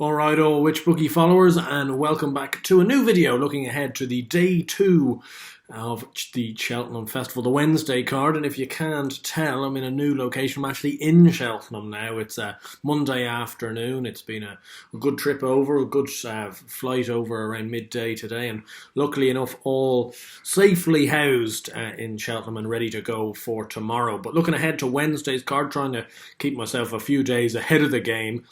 Alright, all Which Bookie followers, and welcome back to a new video looking ahead to the day 2 of the Cheltenham Festival, the Wednesday card. And if you can't tell, I'm in a new location. I'm actually in Cheltenham now. It's a Monday afternoon. It's been a good trip over, a good flight over around midday today, and luckily enough all safely housed in Cheltenham and ready to go for tomorrow. But looking ahead to Wednesday's card, trying to keep myself a few days ahead of the game.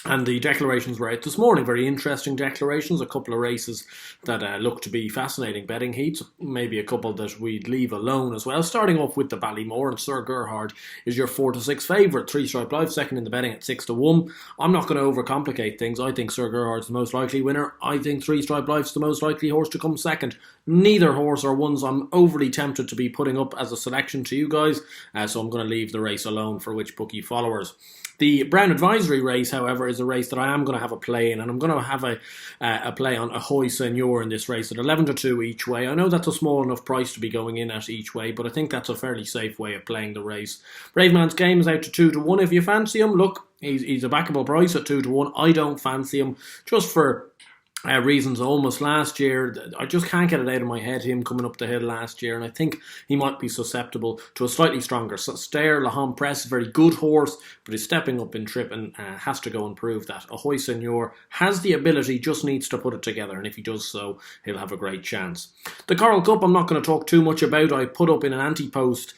And the declarations were out this morning. Very interesting declarations. A couple of races that look to be fascinating betting heats. Maybe a couple that we'd leave alone as well. Starting off with the Ballymore, and Sir Gerhard is your 4-6 favourite. 3-stripe live, second in the betting at 6-1. I'm not going to overcomplicate things. I think Sir Gerhard's the most likely winner. I think 3-stripe life's the most likely horse to come second. Neither horse are ones I'm overly tempted to be putting up as a selection to you guys. So I'm going to leave the race alone for Which Bookie followers. The Brown Advisory race, however, is a race that I am going to have a play in, and I'm going to have a play on Ahoy Senor in this race at 11-2 each way. I know that's a small enough price to be going in at each way, but I think that's a fairly safe way of playing the race. Brave Man's Game is out to 2-1 if you fancy him. Look, he's a backable price at 2-1. I don't fancy him just for reasons almost last year. I just can't get it out of my head, him coming up the hill last year, and I think he might be susceptible to a slightly stronger stare. Laham Press is a very good horse, but he's stepping up in trip and has to go and prove that. Ahoy Senor has the ability, just needs to put it together, and if he does so, he'll have a great chance. The Coral Cup I'm not going to talk too much about. I put up in an anti-post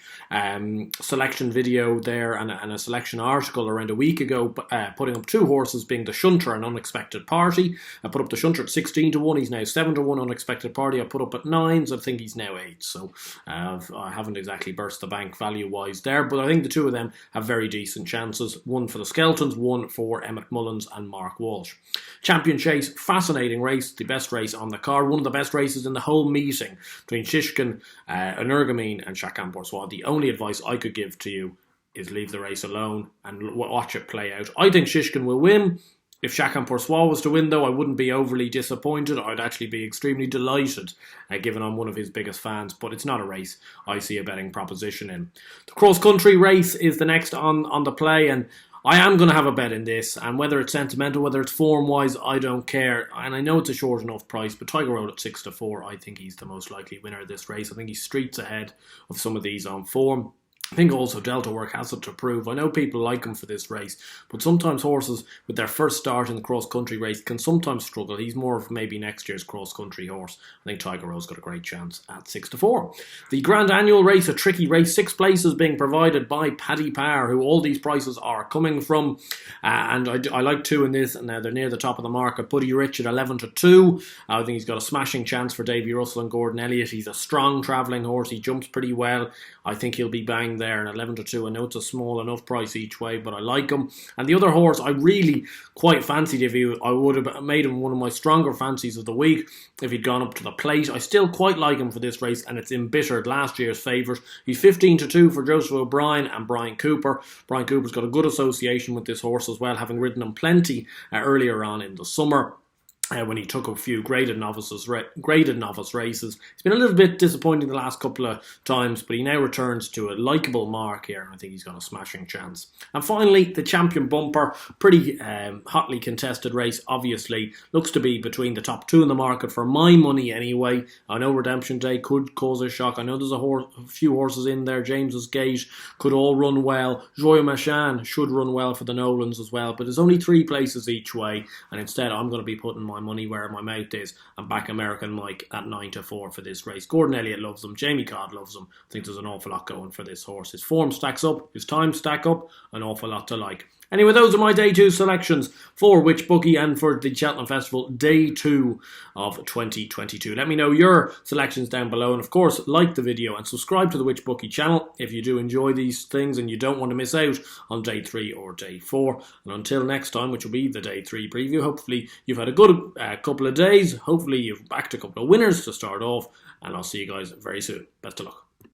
selection video there and a selection article around a week ago, putting up two horses, being the Shunter and Unexpected Party. I put up the Shunter at 16-1, he's now 7-1. Unexpected Party I put up at 9s, I think he's now 8, so I haven't exactly burst the bank value wise there, but I think the two of them have very decent chances. One for the Skeltons, one for Emmett Mullins and Mark Walsh. Champion Chase, fascinating race, the best race on the card, one of the best races in the whole meeting between Shishkin, Energumene and Shakam Boursois. The only advice I could give to you is leave the race alone and watch it play out. I think Shishkin will win. If Shakam Boursois was to win, though, I wouldn't be overly disappointed. I'd actually be extremely delighted, given I'm one of his biggest fans. But it's not a race I see a betting proposition in. The cross-country race is the next on the play, and I am going to have a bet in this. And whether it's sentimental, whether it's form-wise, I don't care. And I know it's a short enough price, but Tiger Road at 6-4, I think he's the most likely winner of this race. I think he's streets ahead of some of these on form. I think also Delta Work has it to prove. I know people like him for this race, but sometimes horses with their first start in the cross-country race can sometimes struggle. He's more of maybe next year's cross-country horse. I think Tiger Rowe's got a great chance at 6-4. The Grand Annual race, a tricky race, 6 places being provided by Paddy Power, who all these prices are coming from. And I like 2 in this, and they're near the top of the market. Buddy Rich at 11-2. I think he's got a smashing chance for Davy Russell and Gordon Elliott. He's a strong travelling horse. He jumps pretty well. I think he'll be banged there, and 11-2. I know it's a small enough price each way, but I like him. And the other horse I really quite fancied. I would have made him one of my stronger fancies of the week if he'd gone up to the plate. I still quite like him for this race, and it's embittered, last year's favourite. He's 15-2 for Joseph O'Brien and Brian Cooper. Brian Cooper's got a good association with this horse as well, having ridden him plenty earlier on in the summer. When he took a few graded novice races. He's been a little bit disappointing the last couple of times, but he now returns to a likeable mark here, and I think he's got a smashing chance. And finally, the Champion Bumper, pretty hotly contested race, obviously. Looks to be between the top 2 in the market for my money anyway. I know Redemption Day could cause a shock. I know there's a few horses in there. James's Gate could all run well. Joyeux Machan should run well for the Nolans as well, but there's only 3 places each way, and instead I'm going to be putting my money where my mouth is and back American Mike at 9-4 for this race. Gordon Elliott loves him. Jamie Codd loves him. I think there's an awful lot going for this horse. His form stacks up. His time stack up. An awful lot to like. Anyway, those are my day 2 selections for Which Bookie and for the Cheltenham Festival day 2 of 2022. Let me know your selections down below, and of course like the video and subscribe to the Which Bookie channel if you do enjoy these things and you don't want to miss out on day 3 or day 4. And until next time, which will be the day 3 preview, hopefully you've had a good couple of days. Hopefully you've backed a couple of winners to start off, and I'll see you guys very soon. Best of luck.